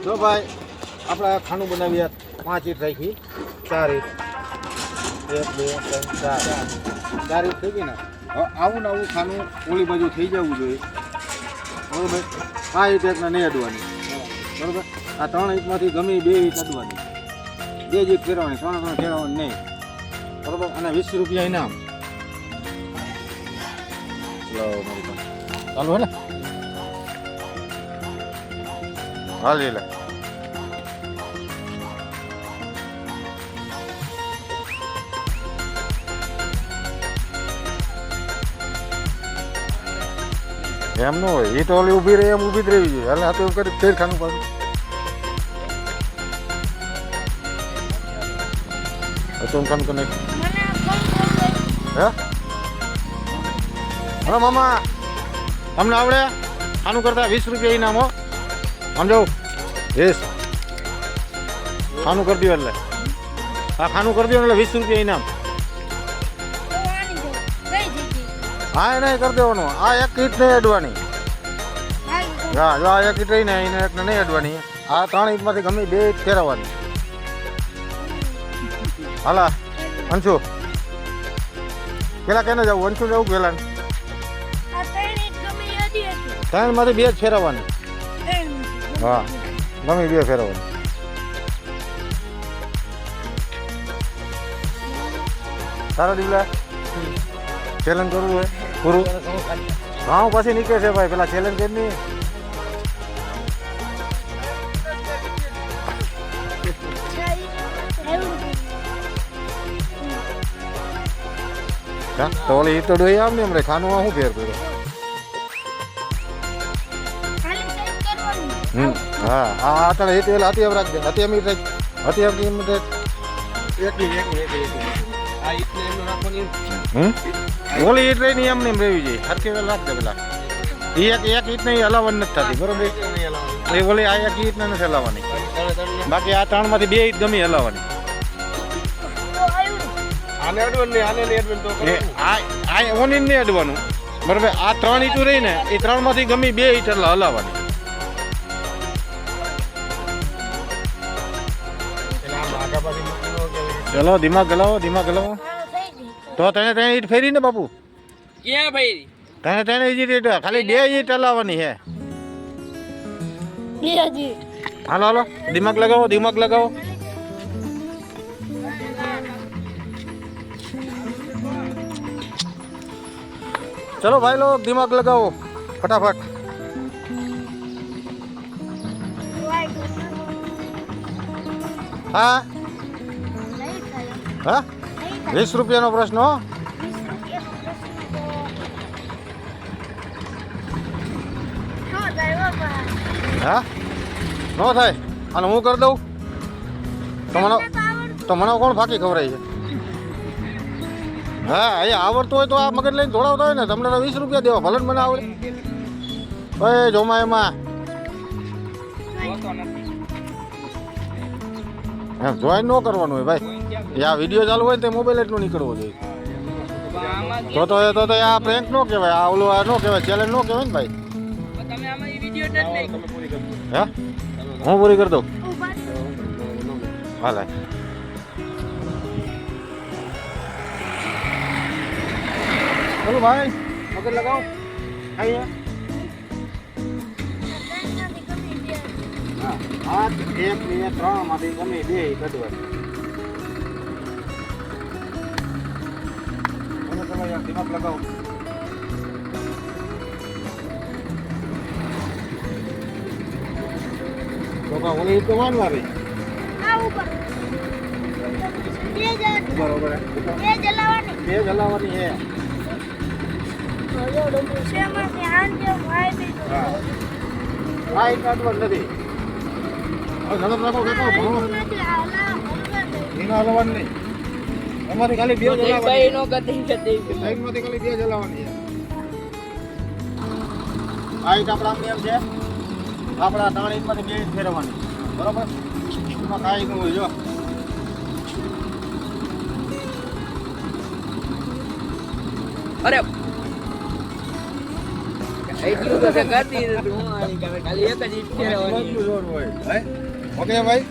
જો ભાઈ આપણે ખાનું બનાવીએ 5 ઈંટ રાખી 4 ઈંટ 1 2 3 4 4 ઈંટ થઈ ગઈ ને હવે આવું ને આવું ખાનું ઓલી બાજુ થઈ જવું જોઈએ બરોબર આ ઈંટ એકને નહીં અડવાની બરોબર આ 3 ઈંટમાંથી ગમે 2 ઈંટ અડવાની 2 ઈંટ ફેરવાની 3 ફેરવાની નહીં બરોબર અને 20 રૂપિયા ઇનામ લો મારી પાસે ચાલુ હે ને હાલી લે એમ ન હોય એ તો ઓલી ઊભી રહી એમ ઊભી જ રહેવી જોઈએ એટલે આ તો એવું કરી ફેર ખાનું પાડું તો ખાનું તો નહીં હે હા મામા તમને આવડે ખાનું કરતા 20 રૂપિયા ઇનામ હો સમજો યસ ખાનું કરી દો એટલે હા ખાનું કરી દો એટલે 20 રૂપિયા ઇનામ હા એને કરી દેવાનું આ એક ઈંટ નહીં અડવાની હા જો આ એક ઈંટ રહીને એને એકને નહીં અડવાની આ 3 ઈંટમાંથી ગમે 2 ઈંટ ફેરવવાની હાલા અંશુ પેલા કેને જવું અંશુ જવું પેલા 3 માંથી 2 જ ફેરવવાની હા ગમે 2 ફેરવવાની સારા દીવલા ચેલેન્જ કરવું હોય પૂરું હા પછી નીકળે છે ભાઈ પેલા ચેલેન્જ કરી નહીં તો ઓલી ઈ તો ડોઈ આમ ને હમણાં ખાનું શું ફેર કર્યો હા હા આટલે એ પેલા હતી એમ રાખજે હતી એમ હતી એમ ઓલી ઈટ રહી એમ ને રહેવી જોઈએ હરકી વેલ રાખજે પેલા એક ઈટ નહીં હલાવવાની નથી થતી બરોબર એ ઓલી આ એક ઈટ નથી હલાવવાની બાકી આ 3 માંથી 2 ઈટ ગમી હલાવવાની ઓની નહીં અડવાનું બરોબર આ 3 ઈટું રહી ને એ 3 માંથી ગમી 2 ઈટ હલાવવાની ચલો દિમાગ ગલાવો તો તને ઈટ ફેરી ને બાપુ ક્યાં ફેરી તને ઈટ ખાલી 2 ઈટ હલાવવાની હે હાલો હાલો દિમાગ લગાવો चलो भाई लोग दिमाग लगाओ फटाफट हाँ हाँ 20 રૂપિયાનો પ્રશ્ન હો હા નો થાય અને હું કરી દઉં તો મને કોણ ફાંકી ખવડાય છે હા અહીંયા આવડતું હોય તો આ મગજ લઈને દોડાવતા હોય ને તમને તો 20 રૂપિયા દેવા ભલે મને આવડે ભાઈ જોમાં એમાં એમ જોઈન ન કરવાનું હોય ભાઈ એ આ વિડીયો ચાલુ હોય ને તે મોબાઈલ એટલું નીકળવો જોઈએ તો આ પ્રેન્ક ન કહેવાય આ ઓલું આ ન કહેવાય ચેલેન્જ ન કહેવાય ને ભાઈ હે હું પૂરી કરી દઉં હાલે चलो भाई मगर लगाओ आइए हाँ 1 2 3 માંથી ગમે 2 કઢવા બોલો ચલો યાર દિમાગ લગાઓ તો કા ઓલી તો માનવા રહી આ ઉપર બરોબર બે જલાવાની હે હા એક કાઢવા નથી હવે નજર રાખો કાકો એનો હલવાનું નહીં અમારી ખાલી 2 જલાવાની સાઈડમાંથી ખાલી 2 જલાવાની આ ઈટ આપણા એમ છે આપણા 3 ઈટમાંથી 2 ઈટ ફેરવવાની બરોબર એમાં કાંઈ ન હોય જો અરે એટલું તો છે કરતી નથી હું આની કામે ખાલી એક જ ઈટ ફેરવવાની. મજબૂત રોડ હોય હે ઓકે ભાઈ